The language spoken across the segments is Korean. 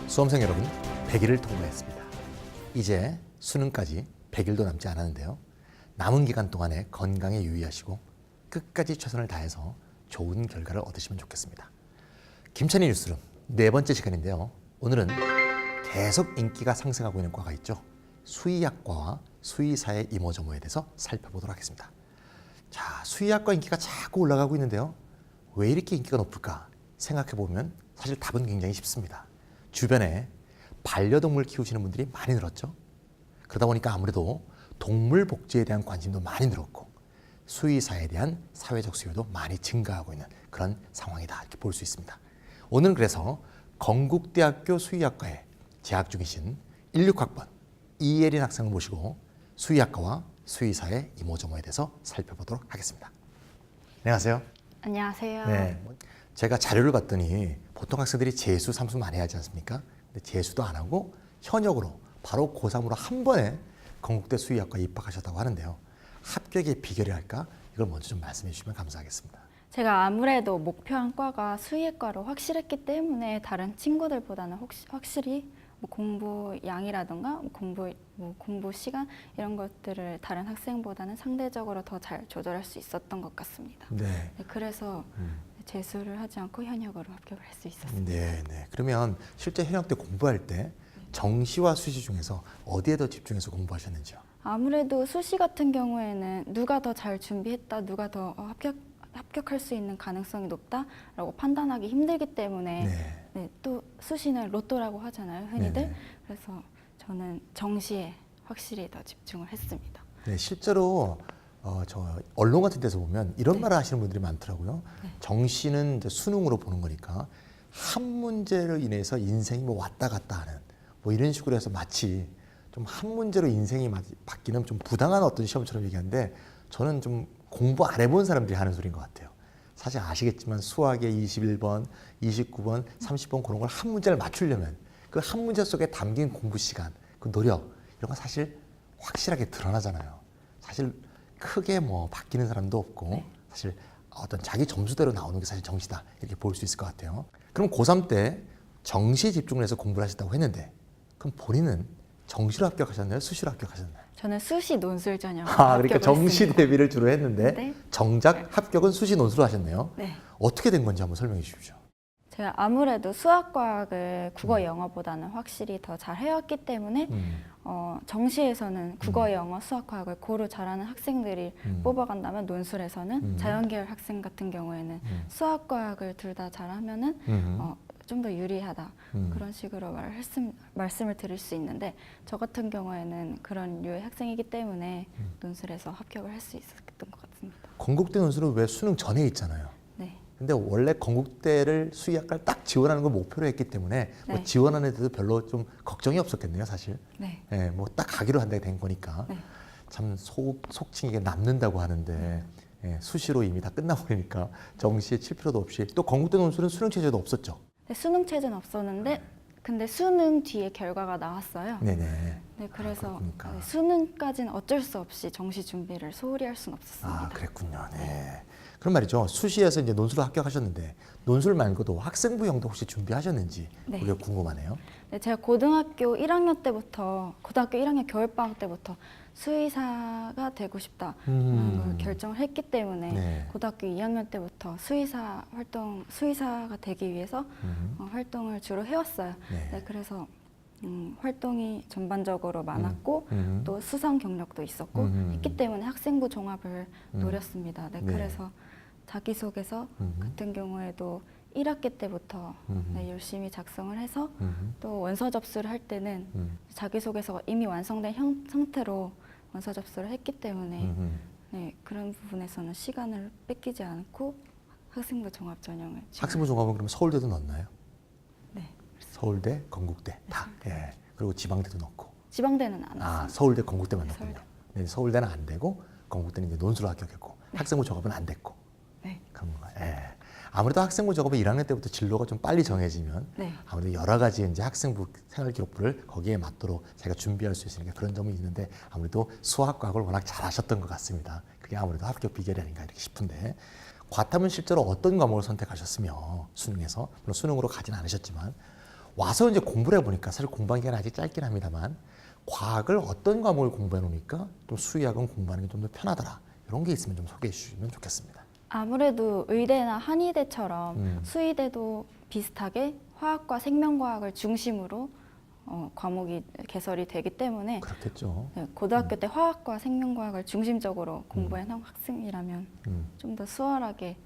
수험생 여러분, 100일을 통과했습니다. 이제 수능까지 100일도 남지 않았는데요. 남은 기간 동안에 건강에 유의하시고 끝까지 최선을 다해서 좋은 결과를 얻으시면 좋겠습니다. 김찬희 뉴스룸 네 번째 시간인데요. 오늘은 계속 인기가 상승하고 있는 과가 있죠. 수의학과와 수의사의 이모저모에 대해서 살펴보도록 하겠습니다. 자, 수의학과 인기가 자꾸 올라가고 있는데요. 왜 이렇게 인기가 높을까 생각해보면 사실 답은 굉장히 쉽습니다. 주변에 반려동물 키우시는 분들이 많이 늘었죠. 그러다 보니까 아무래도 동물 복지에 대한 관심도 많이 늘었고 수의사에 대한 사회적 수요도 많이 증가하고 있는 그런 상황이다 이렇게 볼 수 있습니다. 오늘은 그래서 건국대학교 수의학과에 재학 중이신 16학번 이예린 학생을 모시고 수의학과와 수의사의 이모저모에 대해서 살펴보도록 하겠습니다. 안녕하세요. 안녕하세요. 네, 제가 자료를 봤더니 보통 학생들이 재수, 삼수 많이 하지 않습니까? 근데 재수도 안 하고 현역으로 바로 고3으로 한 번에 건국대 수의학과에 입학하셨다고 하는데요. 합격의 비결이 할까? 이걸 먼저 좀 말씀해 주시면 감사하겠습니다. 제가 아무래도 목표한 과가 수의과로 확실했기 때문에 다른 친구들보다는 확실히 공부 양이라든가 공부 시간 이런 것들을 다른 학생보다는 상대적으로 더 잘 조절할 수 있었던 것 같습니다. 네. 그래서 재수를 하지 않고 현역으로 합격을 할 수 있었습니다. 네. 그러면 실제 현역 때 공부할 때 정시와 수시 중에서 어디에 더 집중해서 공부하셨는지요? 아무래도 수시 같은 경우에는 누가 더 잘 준비했다, 누가 더 합격할 수 있는 가능성이 높다라고 판단하기 힘들기 때문에 또 수시는 로또라고 하잖아요, 흔히들. 네네. 그래서 저는 정시에 확실히 더 집중을 했습니다. 네, 실제로 저 언론 같은 데서 보면 이런 말을 하시는 분들이 많더라고요. 정시는 이제 수능으로 보는 거니까 한 문제로 인해서 인생이 뭐 왔다 갔다 하는 뭐 이런 식으로 해서 마치 좀 한 문제로 인생이 바뀌는 좀 부당한 어떤 시험처럼 얘기하는데 저는 좀 공부 안 해본 사람들이 하는 소리인 것 같아요. 사실 아시겠지만 수학의 21번, 29번, 30번 그런 걸 한 문제를 맞추려면 그 한 문제 속에 담긴 공부 시간, 그 노력 이런 건 사실 확실하게 드러나잖아요. 사실 크게 뭐 바뀌는 사람도 없고 사실 어떤 자기 점수대로 나오는 게 사실 정시다 이렇게 볼 수 있을 것 같아요. 그럼 고3 때 정시에 집중을 해서 공부를 하셨다고 했는데 그럼 본인은 정시로 합격하셨나요? 수시로 합격하셨나요? 저는 수시 논술 전형 그러니까 정시 대비를 주로 했는데 네. 정작 합격은 수시 논술로 하셨네요. 네. 어떻게 된 건지 한번 설명해 주십시오. 제가 아무래도 수학과학을 국어 영어보다는 확실히 더 잘 해왔기 때문에 정시에서는 국어 영어 수학과학을 고루 잘하는 학생들이 뽑아간다면 논술에서는 자연계열 학생 같은 경우에는 수학과학을 둘 다 잘하면은 좀 더 유리하다 그런 식으로 말씀을 드릴 수 있는데 저 같은 경우에는 그런 류의 학생이기 때문에 논술에서 합격을 할 수 있었던 것 같습니다. 건국대 논술은 왜 수능 전에 있잖아요. 네. 근데 원래 건국대를 수의학과를 딱 지원하는 걸 목표로 했기 때문에 뭐 지원하는 데도 별로 좀 걱정이 없었겠네요, 사실. 네. 뭐 딱 가기로 한다고 된 거니까. 참 속칭 이게 남는다고 하는데 수시로 이미 다 끝나버리니까 정시에 칠 필요도 없이 또 건국대 논술은 수능 체제도 없었죠. 네, 수능 체제는 없었는데 근데 수능 뒤에 결과가 나왔어요. 네네. 네, 그래서 그렇구니까. 수능까지는 어쩔 수 없이 정시 준비를 소홀히 할 수는 없었습니다. 그랬군요. 네. 그럼 말이죠. 수시에서 이제 논술로 합격하셨는데 논술 말고도 학생부형도 혹시 준비하셨는지 그게 궁금하네요. 네, 제가 고등학교 1학년 겨울방학 때부터 수의사가 되고 싶다라는 걸 결정을 했기 때문에 고등학교 2학년 때부터 수의사가 되기 위해서 활동을 주로 해왔어요. 네, 그래서 활동이 전반적으로 많았고 또 수상 경력도 있었고 했기 때문에 학생부 종합을 노렸습니다. 네, 그래서 자기소개서 같은 경우에도 1학기 때부터 열심히 작성을 해서 또 원서 접수를 할 때는 자기소개서가 이미 완성된 상태로 원서 접수를 했기 때문에 그런 부분에서는 시간을 뺏기지 않고 학생부 종합 전형을 학생부 종합은 그럼 서울대도 넣었나요? 네. 서울대, 건국대 다. 그리고 지방대도 넣고. 지방대는 안 왔습니다. 서울대, 건국대만 넣었군요. 네, 서울대는 안 되고 건국대는 이제 논술로 합격했고 학생부 종합은 안 됐고. 네. 그런 거예요. 아무래도 학생부 작업은 1학년 때부터 진로가 좀 빨리 정해지면 네. 아무래도 여러 가지 이제 학생부 생활기록부를 거기에 맞도록 제가 준비할 수 있으니까 그런 점이 있는데 아무래도 수학, 과학을 워낙 잘하셨던 것 같습니다. 그게 아무래도 합격 비결이 아닌가 이렇게 싶은데 과탐은 실제로 어떤 과목을 선택하셨으며 수능에서 물론 수능으로 가진 않으셨지만 와서 이제 공부를 해보니까 사실 공부한 기간은 아직 짧긴 합니다만 과학을 어떤 과목을 공부해 놓으니까 좀 수의학은 공부하는 게 좀 더 편하더라 이런 게 있으면 좀 소개해 주시면 좋겠습니다. 아무래도 의대나 한의대처럼 수의대도 비슷하게 화학과 생명과학을 중심으로 과목이 개설이 되기 때문에 그렇겠죠. 네, 고등학교 때 화학과 생명과학을 중심적으로 공부한 학생이라면 좀 더 수월하게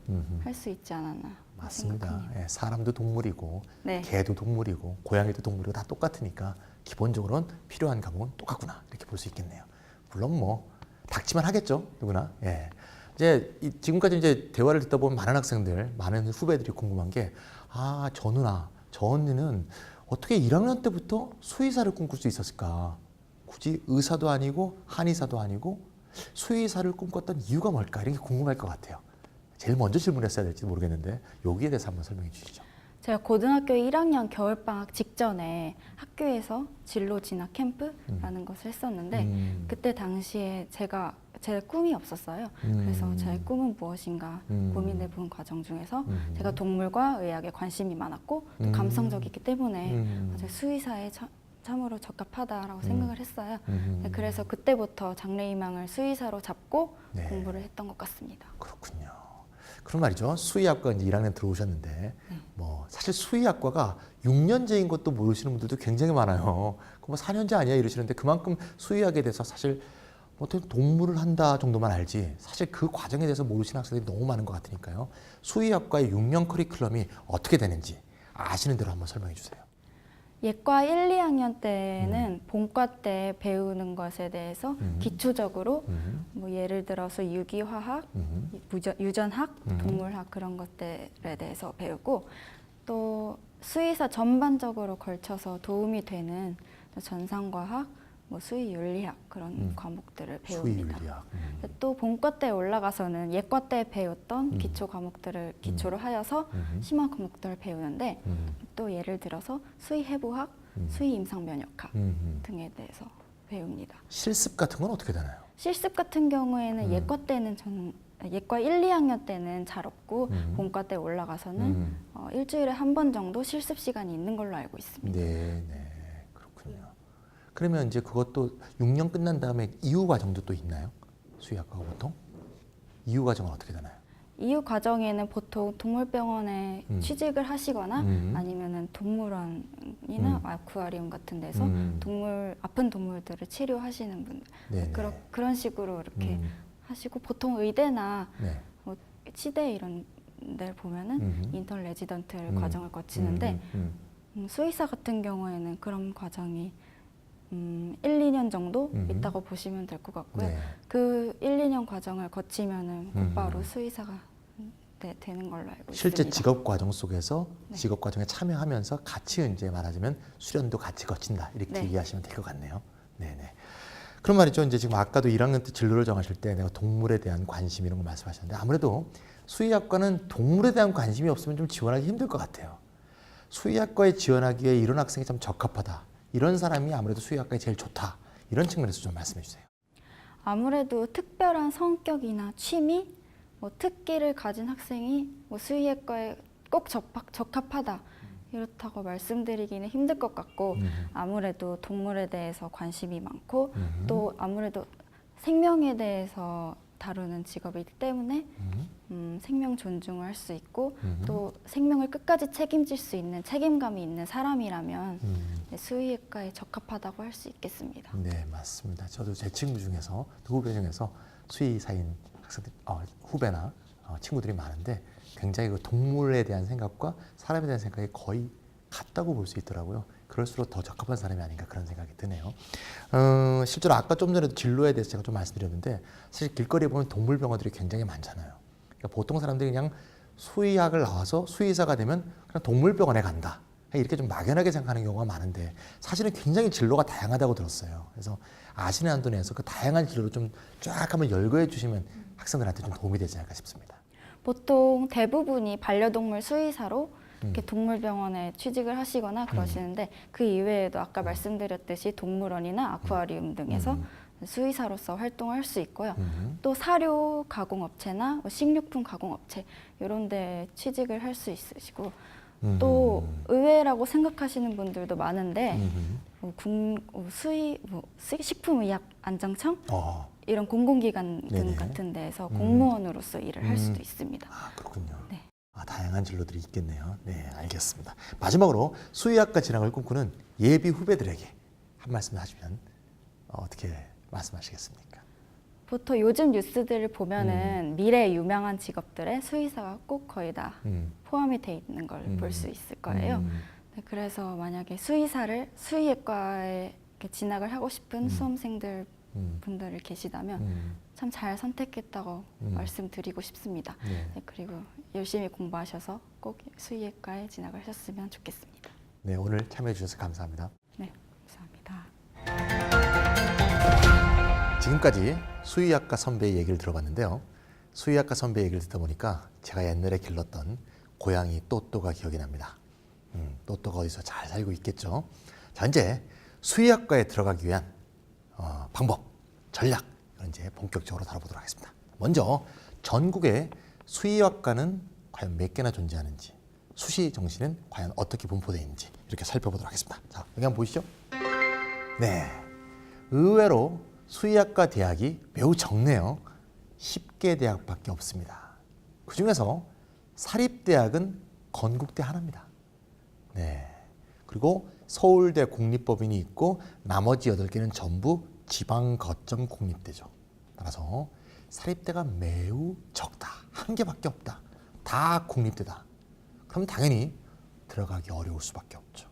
할 수 있지 않았나 맞습니다. 생각합니다. 예, 사람도 동물이고 네. 개도 동물이고 고양이도 동물이고 다 똑같으니까 기본적으로는 필요한 과목은 똑같구나 이렇게 볼 수 있겠네요. 물론 뭐 닥치면 하겠죠 누구나. 예. 이제 지금까지 이제 대화를 듣다 보면 많은 학생들, 많은 후배들이 궁금한 게 저 누나, 저 언니는 어떻게 1학년 때부터 수의사를 꿈꿀 수 있었을까? 굳이 의사도 아니고 한의사도 아니고 수의사를 꿈꿨던 이유가 뭘까? 이런 게 궁금할 것 같아요. 제일 먼저 질문했어야 될지 모르겠는데 여기에 대해서 한번 설명해 주시죠. 제가 고등학교 1학년 겨울방학 직전에 학교에서 진로 진학 캠프라는 것을 했었는데 그때 당시에 제 꿈이 없었어요. 그래서 제 꿈은 무엇인가 고민해 본 과정 중에서 제가 동물과 의학에 관심이 많았고 또 감성적이기 때문에 수의사에 참으로 적합하다라고 생각을 했어요. 네, 그래서 그때부터 장래희망을 수의사로 잡고 네. 공부를 했던 것 같습니다. 그렇군요. 그런 말이죠. 수의학과 이제 1학년 들어오셨는데 뭐 사실 수의학과가 6년제인 것도 모르시는 분들도 굉장히 많아요. 뭐 4년제 아니야 이러시는데 그만큼 수의학에 대해서 사실 어떻게 동물을 한다 정도만 알지 사실 그 과정에 대해서 모르시는 학생들이 너무 많은 것 같으니까요. 수의학과의 6년 커리큘럼이 어떻게 되는지 아시는 대로 한번 설명해 주세요. 예과 1, 2학년 때는 본과 때 배우는 것에 대해서 기초적으로 뭐 예를 들어서 유기화학, 유전학, 동물학 그런 것들에 대해서 배우고 또 수의사 전반적으로 걸쳐서 도움이 되는 전산과학, 뭐 수의윤리학 그런 과목들을 배웁니다. 수의윤리학. 또 본과 때 올라가서는 예과 때 배웠던 기초 과목들을 기초로 하여서 심화 과목들을 배우는데 또 예를 들어서 수의해부학, 수의임상면역학 등에 대해서 배웁니다. 실습 같은 건 어떻게 되나요? 실습 같은 경우에는 예과 1, 2학년 때는 잘 없고 본과 때 올라가서는 일주일에 한 번 정도 실습 시간이 있는 걸로 알고 있습니다. 네, 그렇군요. 그러면 이제 그것도 6년 끝난 다음에 이후 과정도 또 있나요? 수의학과가 보통? 이후 과정은 어떻게 되나요? 이후 과정에는 보통 동물병원에 취직을 하시거나 아니면은 동물원이나 아쿠아리움 같은 데서 아픈 동물들을 치료하시는 분들 그런 식으로 이렇게 하시고 보통 의대나 뭐 치대 이런 데를 보면은 인턴 레지던트 과정을 거치는데 수의사 같은 경우에는 그런 과정이 1, 2년 정도 있다고 보시면 될 것 같고요. 그 1, 2년 과정을 거치면은 곧바로 수의사가 되는 걸로 알고 실제 있습니다. 직업 과정 속에서 직업 과정에 참여하면서 같이 이제 말하자면 수련도 같이 거친다 이렇게 이해하시면 될 것 같네요. 네네. 그런 말이죠. 이제 지금 아까도 1학년 때 진로를 정하실 때 내가 동물에 대한 관심 이런 거 말씀하셨는데 아무래도 수의학과는 동물에 대한 관심이 없으면 좀 지원하기 힘들 것 같아요. 수의학과에 지원하기에 이런 학생이 참 적합하다. 이런 사람이 아무래도 수의학과에 제일 좋다. 이런 측면에서 좀 말씀해 주세요. 아무래도 특별한 성격이나 취미, 뭐 특기를 가진 학생이 뭐 수의학과에 꼭 적합하다. 이렇다고 말씀드리기는 힘들 것 같고 아무래도 동물에 대해서 관심이 많고 또 아무래도 생명에 대해서 다루는 직업이기 때문에 생명 존중을 할 수 있고 또 생명을 끝까지 책임질 수 있는 책임감이 있는 사람이라면 수의학과에 적합하다고 할 수 있겠습니다. 네, 맞습니다. 저도 제 친구 중에서 후배 중에서 수의사인 학생들 후배나 친구들이 많은데 굉장히 그 동물에 대한 생각과 사람에 대한 생각이 거의 같다고 볼 수 있더라고요. 그럴수록 더 적합한 사람이 아닌가 그런 생각이 드네요. 실제로 아까 좀 전에도 진로에 대해서 제가 좀 말씀드렸는데 사실 길거리에 보면 동물병원들이 굉장히 많잖아요. 그러니까 보통 사람들이 그냥 수의학을 나와서 수의사가 되면 그냥 동물병원에 간다. 이렇게 좀 막연하게 생각하는 경우가 많은데 사실은 굉장히 진로가 다양하다고 들었어요. 그래서 아시는 한도 내에서 그 다양한 진로를 좀 쫙 한번 열거해 주시면 학생들한테 좀 도움이 되지 않을까 싶습니다. 보통 대부분이 반려동물 수의사로 이렇게 동물병원에 취직을 하시거나 그러시는데 그 이외에도 아까 말씀드렸듯이 동물원이나 아쿠아리움 등에서 수의사로서 활동을 할 수 있고요. 또 사료 가공업체나 뭐 식료품 가공업체 이런 데 취직을 할 수 있으시고 또 의외라고 생각하시는 분들도 많은데 식품의약안전청 이런 공공기관 등 네네. 같은 데에서 공무원으로서 일을 할 수도 있습니다. 아, 그렇군요. 네. 다양한 진로들이 있겠네요. 네, 알겠습니다. 마지막으로 수의학과 진학을 꿈꾸는 예비 후배들에게 한 말씀 하시면 어떻게 말씀하시겠습니까? 보통 요즘 뉴스들을 보면은 미래 유명한 직업들의 수의사가 꼭 거의 다 포함이 돼 있는 걸 볼 수 있을 거예요. 네, 그래서 만약에 수의학과에 이렇게 진학을 하고 싶은 수험생들 분들을 계시다면 참 잘 선택했다고 말씀드리고 싶습니다. 네, 그리고 열심히 공부하셔서 꼭 수의학과에 진학을 하셨으면 좋겠습니다. 네, 오늘 참여해 주셔서 감사합니다. 네, 감사합니다. 지금까지 수의학과 선배의 얘기를 들어봤는데요. 수의학과 선배 얘기를 듣다 보니까 제가 옛날에 길렀던 고양이 또또가 기억이 납니다. 또또가 어디서 잘 살고 있겠죠. 자, 이제 수의학과에 들어가기 위한 방법, 전략 이제 본격적으로 다뤄보도록 하겠습니다. 먼저 전국에 수의학과는 과연 몇 개나 존재하는지, 수시 정시는 과연 어떻게 분포되어 있는지 이렇게 살펴보도록 하겠습니다. 자, 여기 한번 보시죠. 네, 의외로 수의학과 대학이 매우 적네요. 10개 대학밖에 없습니다. 그 중에서 사립대학은 건국대 하나입니다. 네, 그리고 서울대 국립법인이 있고 나머지 8개는 전부 지방 거점 공립대죠. 따라서 사립대가 매우 적다. 한 개밖에 없다. 다 국립대다. 그럼 당연히 들어가기 어려울 수밖에 없죠.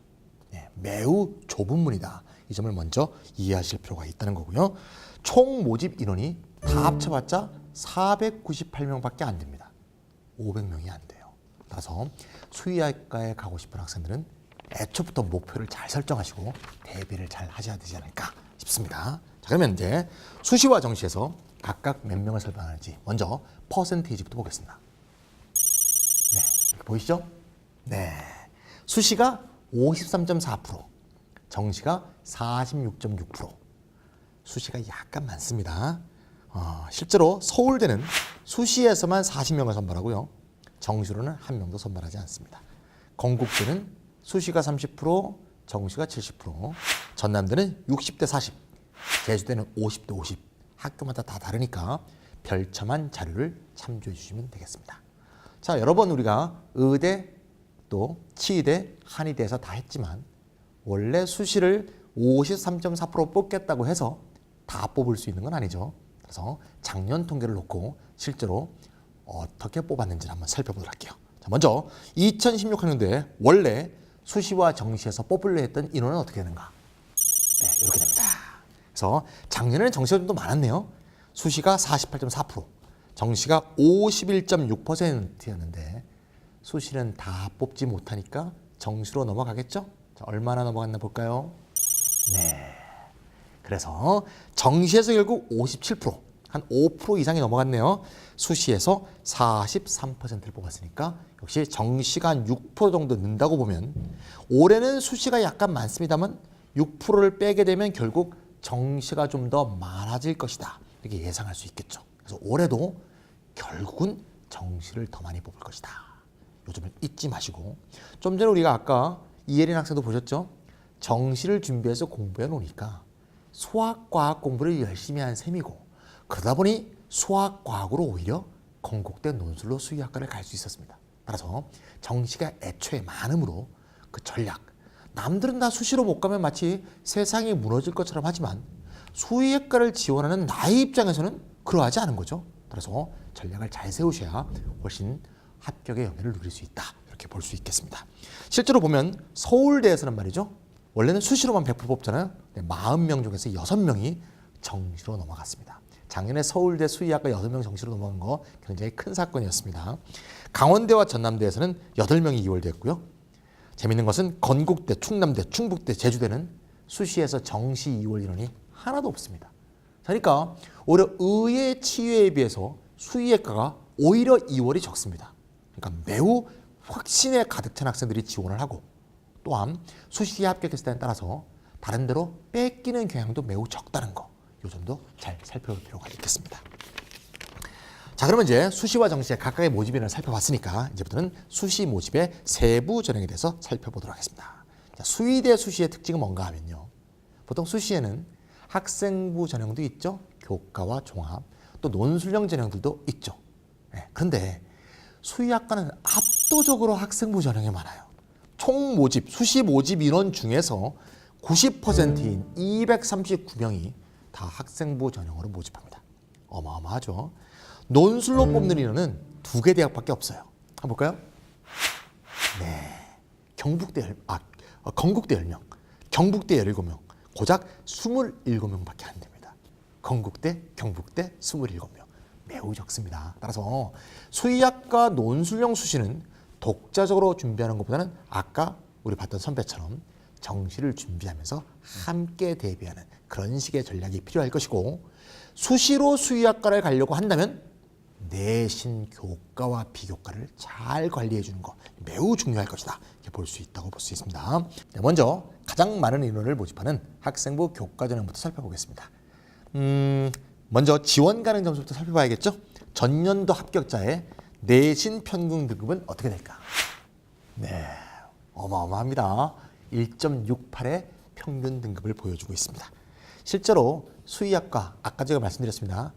네, 매우 좁은 문이다. 이 점을 먼저 이해하실 필요가 있다는 거고요. 총 모집 인원이 다 합쳐봤자 498명밖에 안 됩니다. 500명이 안 돼요. 따라서 수의학과에 가고 싶은 학생들은 애초부터 목표를 잘 설정하시고 대비를 잘 하셔야 되지 않을까 싶습니다. 자, 그러면 이제 수시와 정시에서 각각 몇 명을 설정하는지 먼저 퍼센테이지부터 보겠습니다. 네, 이렇게 보이시죠? 네, 수시가 53.4%, 정시가 46.6%. 수시가 약간 많습니다. 실제로 서울대는 수시에서만 40명을 선발하고요. 정시로는 1명도 선발하지 않습니다. 건국대는 수시가 30%, 정시가 70%, 전남대는 60대 40, 제주대는 50대 50. 학교마다 다 다르니까 별첨한 자료를 참조해 주시면 되겠습니다. 자, 여러 번 우리가 의대 또 치의대, 한의대에서 다 했지만 원래 수시를 53.4% 뽑겠다고 해서 다 뽑을 수 있는 건 아니죠. 그래서 작년 통계를 놓고 실제로 어떻게 뽑았는지를 한번 살펴보도록 할게요. 자, 먼저 2016학년도에 원래 수시와 정시에서 뽑으려 했던 인원은 어떻게 되는가? 네, 이렇게 됩니다. 그래서 작년에는 정시가 좀 더 많았네요. 수시가 48.4%, 정시가 51.6%였는데 수시는 다 뽑지 못하니까 정시로 넘어가겠죠? 자, 얼마나 넘어갔나 볼까요? 네. 그래서 정시에서 결국 57%, 한 5% 이상이 넘어갔네요. 수시에서 43%를 뽑았으니까 역시 정시가 한 6% 정도 는다고 보면 올해는 수시가 약간 많습니다만 6%를 빼게 되면 결국 정시가 좀 더 많아질 것이다. 이렇게 예상할 수 있겠죠. 그래서 올해도 결국은 정시를 더 많이 뽑을 것이다. 요즘은 잊지 마시고, 좀 전에 우리가 아까 이예린 학생도 보셨죠? 정시를 준비해서 공부해 놓으니까 수학, 과학 공부를 열심히 한 셈이고, 그러다 보니 수학, 과학으로 오히려 건국대 논술로 수의학과를 갈 수 있었습니다. 따라서 정시가 애초에 많으므로 그 전략, 남들은 다 수시로 못 가면 마치 세상이 무너질 것처럼 하지만 수의학과를 지원하는 나의 입장에서는 그러하지 않은 거죠. 따라서 전략을 잘 세우셔야 훨씬 합격의 영예를 누릴 수 있다. 이렇게 볼 수 있겠습니다. 실제로 보면 서울대에서는 말이죠. 원래는 수시로만 100% 뽑잖아요. 40명 중에서 6명이 정시로 넘어갔습니다. 작년에 서울대 수의학과 6명 정시로 넘어간 거 굉장히 큰 사건이었습니다. 강원대와 전남대에서는 8명이 이월됐고요. 재밌는 것은 건국대, 충남대, 충북대, 제주대는 수시에서 정시 2월 인원이 하나도 없습니다. 그러니까 오히려 의예 치유에 비해서 수의학과가 오히려 2월이 적습니다. 그러니까 매우 확신에 가득 찬 학생들이 지원을 하고 또한 수시에 합격했을 때에 따라서 다른 데로 뺏기는 경향도 매우 적다는 거. 이 점도 잘 살펴볼 필요가 있겠습니다. 자, 그러면 이제 수시와 정시의 각각의 모집 인원을 살펴봤으니까 이제부터는 수시 모집의 세부 전형에 대해서 살펴보도록 하겠습니다. 자, 수의대 수시의 특징은 뭔가 하면요. 보통 수시에는 학생부 전형도 있죠. 교과와 종합, 또 논술형 전형들도 있죠. 네, 그런데 수의학과는 압도적으로 학생부 전형이 많아요. 총 모집, 수시 모집 인원 중에서 90%인 239명이 다 학생부 전형으로 모집합니다. 어마어마하죠. 논술로 뽑는 인원은 2개 대학밖에 없어요. 한번 볼까요? 네, 건국대 10명, 경북대 17명, 고작 27명밖에 안 됩니다. 건국대, 경북대 27명. 매우 적습니다. 따라서 수의학과 논술형 수시는 독자적으로 준비하는 것보다는 아까 우리 봤던 선배처럼 정시를 준비하면서 함께 대비하는 그런 식의 전략이 필요할 것이고, 수시로 수의학과를 가려고 한다면 내신 교과와 비교과를 잘 관리해 주는 것 매우 중요할 것이다. 이렇게 볼 수 있다고 볼 수 있습니다. 먼저 가장 많은 인원을 모집하는 학생부 교과 전형부터 살펴보겠습니다. 먼저 지원 가능 점수부터 살펴봐야겠죠. 전년도 합격자의 내신 평균 등급은 어떻게 될까? 네, 어마어마합니다. 1.68의 평균 등급을 보여주고 있습니다. 실제로 수의학과, 아까 제가 말씀드렸습니다.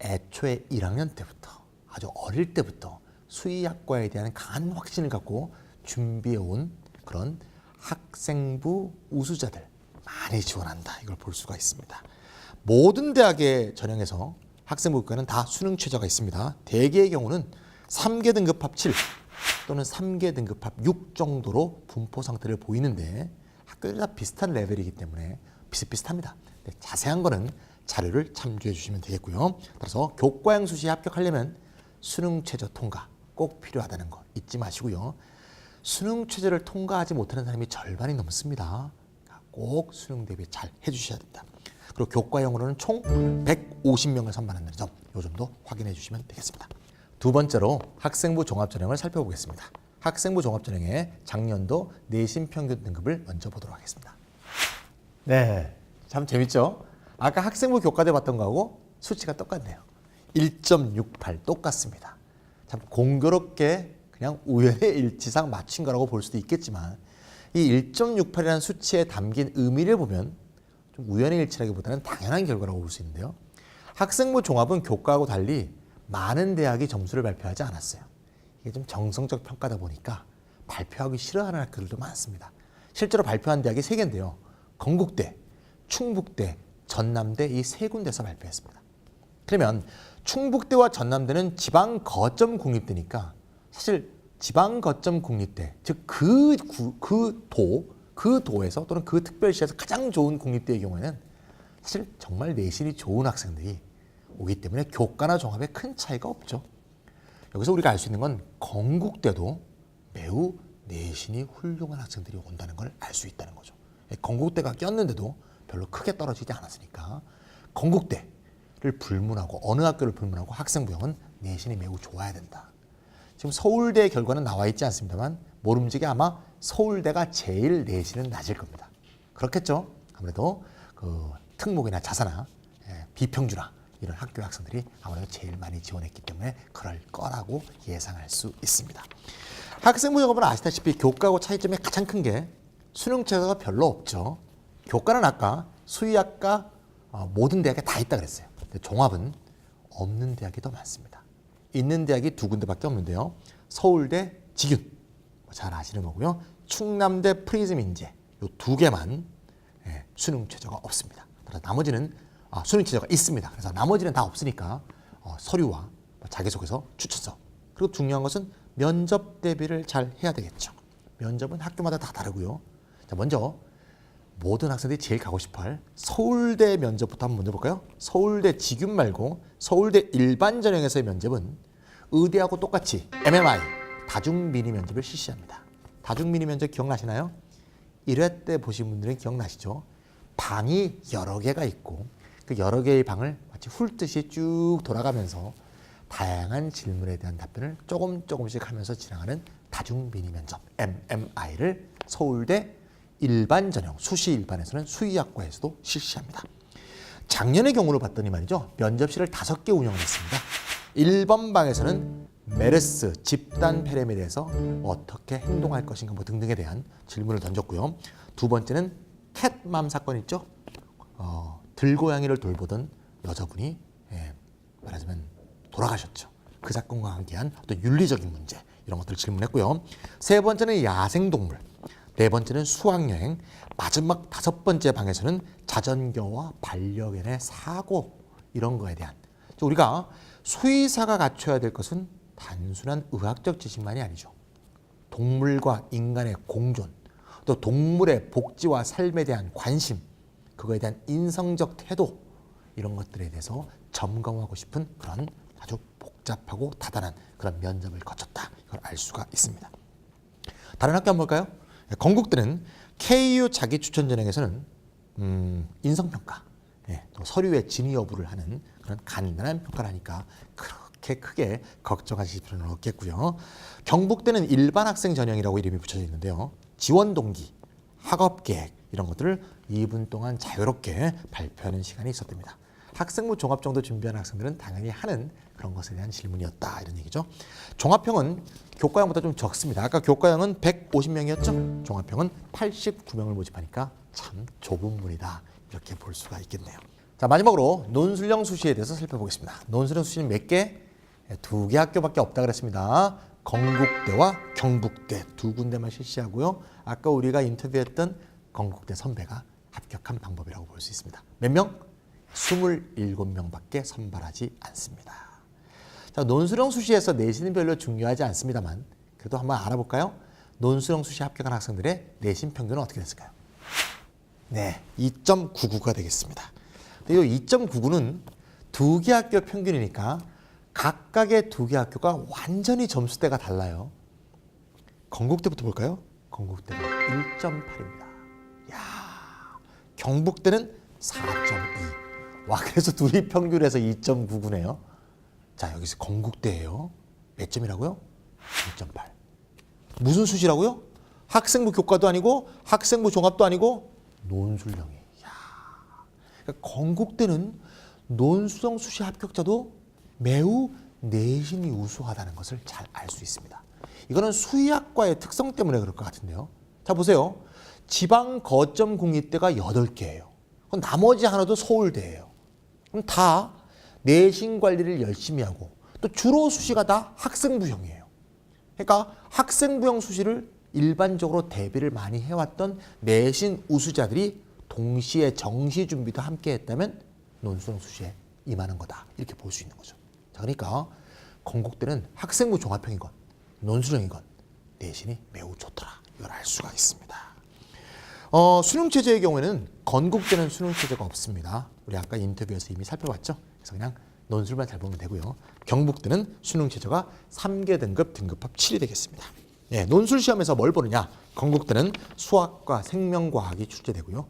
애초에 1학년 때부터, 아주 어릴 때부터 수의학과에 대한 강한 확신을 갖고 준비해온 그런 학생부 우수자들 많이 지원한다. 이걸 볼 수가 있습니다. 모든 대학의 전형에서 학생부 교과는 다 수능 최저가 있습니다. 대개의 경우는 3개 등급 합 7 또는 3개 등급 합 6 정도로 분포 상태를 보이는데 학교들이 다 비슷한 레벨이기 때문에 비슷비슷합니다. 자세한 거는 자료를 참조해 주시면 되겠고요. 따라서 교과형 수시에 합격하려면 수능 최저 통과 꼭 필요하다는 거 잊지 마시고요. 수능 최저를 통과하지 못하는 사람이 절반이 넘습니다. 꼭 수능 대비 잘 해주셔야 됩니다. 그리고 교과형으로는 총 150명을 선발한다는 점, 이 점도 확인해 주시면 되겠습니다. 두 번째로 학생부 종합전형을 살펴보겠습니다. 학생부 종합전형의 작년도 내신 평균 등급을 먼저 보도록 하겠습니다. 네, 참 재밌죠? 아까 학생부 교과대 봤던 거하고 수치가 똑같네요. 1.68 똑같습니다. 참 공교롭게 그냥 우연의 일치상 맞춘 거라고 볼 수도 있겠지만 이 1.68이라는 수치에 담긴 의미를 보면 좀 우연의 일치라기보다는 당연한 결과라고 볼 수 있는데요. 학생부 종합은 교과하고 달리 많은 대학이 점수를 발표하지 않았어요. 이게 좀 정성적 평가다 보니까 발표하기 싫어하는 학교들도 많습니다. 실제로 발표한 대학이 3개인데요. 건국대, 충북대, 전남대 이 3군데서 발표했습니다. 그러면 충북대와 전남대는 지방 거점 국립대니까 사실 지방 거점 국립대, 즉 그 도에서 또는 그 특별시에서 가장 좋은 국립대의 경우에는 사실 정말 내신이 좋은 학생들이 오기 때문에 교과나 종합에 큰 차이가 없죠. 여기서 우리가 알 수 있는 건 건국대도 매우 내신이 훌륭한 학생들이 온다는 걸 알 수 있다는 거죠. 건국대가 꼈는데도 별로 크게 떨어지지 않았으니까 건국대를 불문하고 어느 학교를 불문하고 학생부형은 내신이 매우 좋아야 된다. 지금 서울대 결과는 나와 있지 않습니다만 모름지기 아마 서울대가 제일 내신은 낮을 겁니다. 그렇겠죠? 아무래도 그 특목이나 자사나 비평주나 이런 학교 학생들이 아무래도 제일 많이 지원했기 때문에 그럴 거라고 예상할 수 있습니다. 학생부 여러분 아시다시피 교과하고 차이점이 가장 큰 게 수능 최저가 별로 없죠. 교과는 아까 수의학과 모든 대학에 다 있다 그랬어요. 근데 종합은 없는 대학이 더 많습니다. 있는 대학이 2군데밖에 없는데요. 서울대 직윤 잘 아시는 거고요. 충남대 프리즘 인재 이 2개만 수능 최저가 없습니다. 나머지는 수능 최저가 있습니다. 그래서 나머지는 다 없으니까 서류와 자기소개서, 추천서 그리고 중요한 것은 면접 대비를 잘 해야 되겠죠. 면접은 학교마다 다 다르고요. 자, 먼저 모든 학생들이 제일 가고 싶어할 서울대 면접부터 한번 먼저 볼까요? 서울대 직윤 말고 서울대 일반 전형에서의 면접은 의대하고 똑같이 MMI 다중미니 면접을 실시합니다. 다중미니 면접 기억나시나요? 1회 때 보신 분들은 기억나시죠? 방이 여러 개가 있고 그 여러 개의 방을 마치 훑듯이 쭉 돌아가면서 다양한 질문에 대한 답변을 조금씩 하면서 진행하는 다중미니 면접 MMI를 서울대 일반 전형 수시 일반에서는 수의학과에서도 실시합니다. 작년의 경우를 봤더니 말이죠. 면접실을 5개 운영했습니다. 1번 방에서는 메르스 집단 폐렴에 대해서 어떻게 행동할 것인가 뭐 등등에 대한 질문을 던졌고요. 두 번째는 캣맘 사건 있죠. 들고양이를 돌보던 여자분이 말하자면 돌아가셨죠. 그 사건과 관계한 어떤 윤리적인 문제 이런 것들을 질문했고요. 세 번째는 야생동물, 네 번째는 수학여행, 마지막 5번째 방에서는 자전거와 반려견의 사고 이런 거에 대한 우리가 수의사가 갖춰야 될 것은 단순한 의학적 지식만이 아니죠. 동물과 인간의 공존, 또 동물의 복지와 삶에 대한 관심, 그거에 대한 인성적 태도 이런 것들에 대해서 점검하고 싶은 그런 아주 복잡하고 다단한 그런 면접을 거쳤다. 이걸 알 수가 있습니다. 다른 학교 한번 볼까요? 건국대는 KU 자기추천 전형에서는 인성평가, 또 서류의 진위 여부를 하는 그런 간단한 평가를 하니까 그렇게 크게 걱정하실 필요는 없겠고요. 경북대는 일반 학생 전형이라고 이름이 붙여져 있는데요. 지원 동기, 학업 계획 이런 것들을 2분 동안 자유롭게 발표하는 시간이 있었답니다. 학생부 종합 정도 준비하는 학생들은 당연히 하는 그런 것에 대한 질문이었다 이런 얘기죠. 종합형은 교과형보다 좀 적습니다. 아까 교과형은 150명이었죠. 종합형은 89명을 모집하니까 참 좁은 문이다 이렇게 볼 수가 있겠네요. 자, 마지막으로 논술형 수시에 대해서 살펴보겠습니다. 논술형 수시는 몇 개? 2개 학교밖에 없다 그랬습니다. 건국대와 경북대 2군데만 실시하고요. 아까 우리가 인터뷰했던 건국대 선배가 합격한 방법이라고 볼 수 있습니다. 몇 명? 27명밖에 선발하지 않습니다. 자, 논술형 수시에서 내신은 별로 중요하지 않습니다만 그래도 한번 알아볼까요? 논술형 수시 합격한 학생들의 내신 평균은 어떻게 됐을까요? 네, 2.99가 되겠습니다. 근데 이 2.99는 2개 학교 평균이니까 각각의 2개 학교가 완전히 점수대가 달라요. 건국대부터 볼까요? 건국대가 1.8입니다. 야, 경북대는 4.2. 와, 그래서 둘이 평균에서 2.99네요. 자, 여기서 건국대예요. 몇 점이라고요? 1.8. 무슨 수시라고요? 학생부 교과도 아니고 학생부 종합도 아니고 논술형이. 야, 그러니까 건국대는 논술형 수시 합격자도 매우 내신이 우수하다는 것을 잘 알 수 있습니다. 이거는 수의학과의 특성 때문에 그럴 것 같은데요. 자, 보세요. 지방 거점 국립대가 8개예요. 그럼 나머지 하나도 서울대예요. 그럼 다 내신 관리를 열심히 하고 또 주로 수시가 다 학생부형이에요. 그러니까 학생부형 수시를 일반적으로 대비를 많이 해왔던 내신 우수자들이 동시에 정시 준비도 함께 했다면 논술형 수시에 임하는 거다. 이렇게 볼 수 있는 거죠. 자, 그러니까 건국대는 학생부 종합형이건 논술형이건 내신이 매우 좋더라. 이걸 알 수가 있습니다. 수능체제의 경우에는 건국대는 수능체제가 없습니다. 우리 아까 인터뷰에서 이미 살펴봤죠. 그래서 그냥 논술만 잘 보면 되고요. 경북대는 수능체제가 3개 등급, 등급합 7이 되겠습니다. 예, 논술 시험에서 뭘 보느냐? 건국대는 수학과 생명과학이 출제되고요.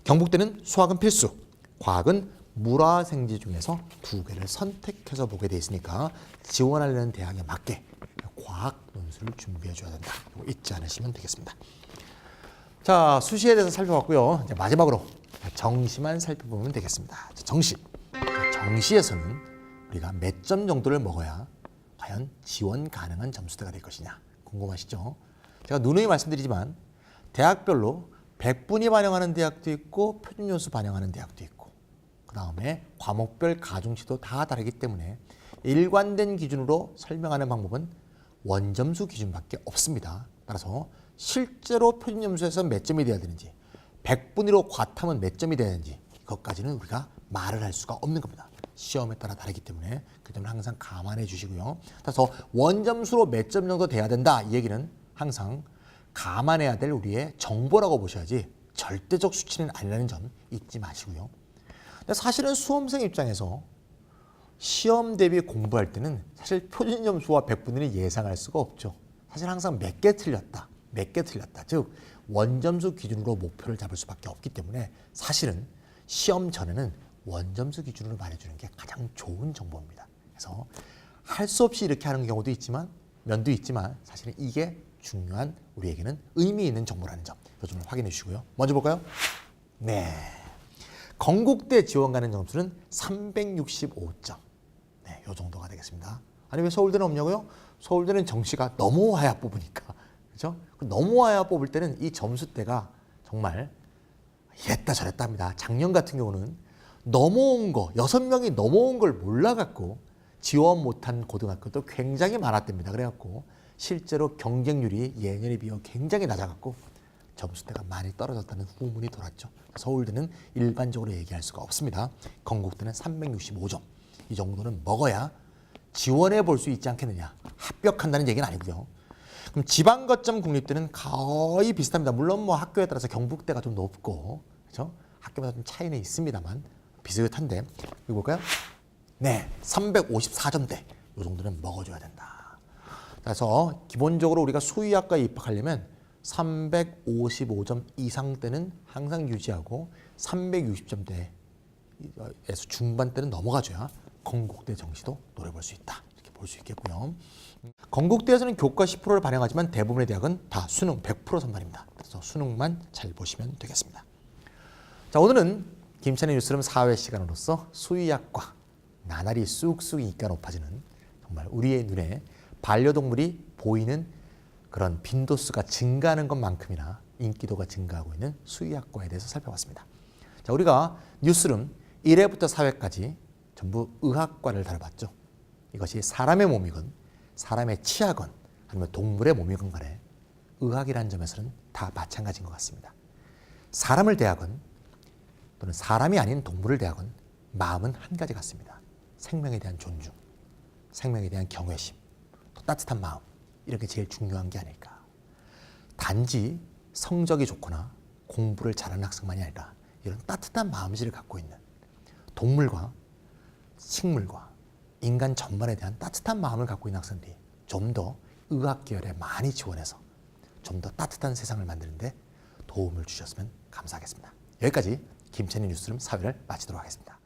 경북대는 수학은 필수, 과학은 물화생지 중에서 2개를 선택해서 보게 돼 있으니까 지원하려는 대학에 맞게 과학 논술을 준비해 줘야 된다. 이거 잊지 않으시면 되겠습니다. 자, 수시에 대해서 살펴봤고요. 이제 마지막으로 정시만 살펴보면 되겠습니다. 정시. 정시에서는 우리가 몇 점 정도를 먹어야 과연 지원 가능한 점수대가 될 것이냐 궁금하시죠? 제가 누누이 말씀드리지만 대학별로 100분위 반영하는 대학도 있고 표준연수 반영하는 대학도 있고 그 다음에 과목별 가중치도 다 다르기 때문에 일관된 기준으로 설명하는 방법은 원점수 기준밖에 없습니다. 따라서 실제로 표준점수에서 몇 점이 돼야 되는지 100분위로 과탐은 몇 점이 돼야 되는지 이것까지는 우리가 말을 할 수가 없는 겁니다. 시험에 따라 다르기 때문에 그 점을 항상 감안해 주시고요. 따라서 원점수로 몇 점 정도 돼야 된다 이 얘기는 항상 감안해야 될 우리의 정보라고 보셔야지 절대적 수치는 아니라는 점 잊지 마시고요. 근데 사실은 수험생 입장에서 시험 대비 공부할 때는 사실 표준 점수와 100분위는 예상할 수가 없죠. 사실 항상 몇 개 틀렸다. 즉 원점수 기준으로 목표를 잡을 수밖에 없기 때문에 사실은 시험 전에는 원점수 기준으로 말해주는 게 가장 좋은 정보입니다. 그래서 할 수 없이 이렇게 하는 경우도 있지만 면도 있지만 사실은 이게 중요한 우리에게는 의미 있는 정보라는 점, 이 점을 확인해 주시고요. 먼저 볼까요? 네, 건국대 지원 가능 점수는 365점. 네, 요 정도가 되겠습니다. 아니 왜 서울대는 없냐고요? 서울대는 정시가 넘어와야 뽑으니까, 그렇죠? 넘어와야 뽑을 때는 이 점수대가 정말 이랬다 저랬다 합니다. 작년 같은 경우는 넘어온 거, 6명이 넘어온 걸 몰라갖고 지원 못한 고등학교도 굉장히 많았답니다. 그래갖고 실제로 경쟁률이 예년에 비해 굉장히 낮아갖고 점수대가 많이 떨어졌다는 후문이 돌았죠. 서울대는 일반적으로 얘기할 수가 없습니다. 건국대는 365점. 이 정도는 먹어야 지원해 볼 수 있지 않겠느냐. 합격한다는 얘기는 아니고요. 그럼 지방 거점 국립대는 거의 비슷합니다. 물론 뭐 학교에 따라서 경북대가 좀 높고, 그렇죠? 학교마다 좀 차이는 있습니다만 비슷한데, 이거 볼까요? 네, 354점대. 이 정도는 먹어줘야 된다. 그래서 기본적으로 우리가 수의학과에 입학하려면 355점 이상대는 항상 유지하고 360점대에서 중반대는 넘어가줘야 건국대 정시도 노려볼 수 있다. 이렇게 볼 수 있겠고요. 건국대에서는 교과 10%를 반영하지만 대부분의 대학은 다 수능 100% 선발입니다. 그래서 수능만 잘 보시면 되겠습니다. 자, 오늘은 김찬의 뉴스룸 4회 시간으로서 수의학과 나날이 쑥쑥 인기가 높아지는, 정말 우리의 눈에 반려동물이 보이는 그런 빈도수가 증가하는 것만큼이나 인기도가 증가하고 있는 수의학과에 대해서 살펴봤습니다. 자, 우리가 뉴스룸 1회부터 4회까지 전부 의학과를 다뤄봤죠. 이것이 사람의 몸이건 사람의 치아건 아니면 동물의 몸이건 간에 의학이라는 점에서는 다 마찬가지인 것 같습니다. 사람을 대하건 또는 사람이 아닌 동물을 대하건 마음은 한 가지 같습니다. 생명에 대한 존중, 생명에 대한 경외심, 또 따뜻한 마음, 이런 게 제일 중요한 게 아닐까. 단지 성적이 좋거나 공부를 잘하는 학생만이 아니라 이런 따뜻한 마음씨를 갖고 있는 동물과 식물과 인간 전반에 대한 따뜻한 마음을 갖고 있는 학생들이 좀 더 의학 계열에 많이 지원해서 좀 더 따뜻한 세상을 만드는데 도움을 주셨으면 감사하겠습니다. 여기까지 김찬희 뉴스룸 4회를 마치도록 하겠습니다.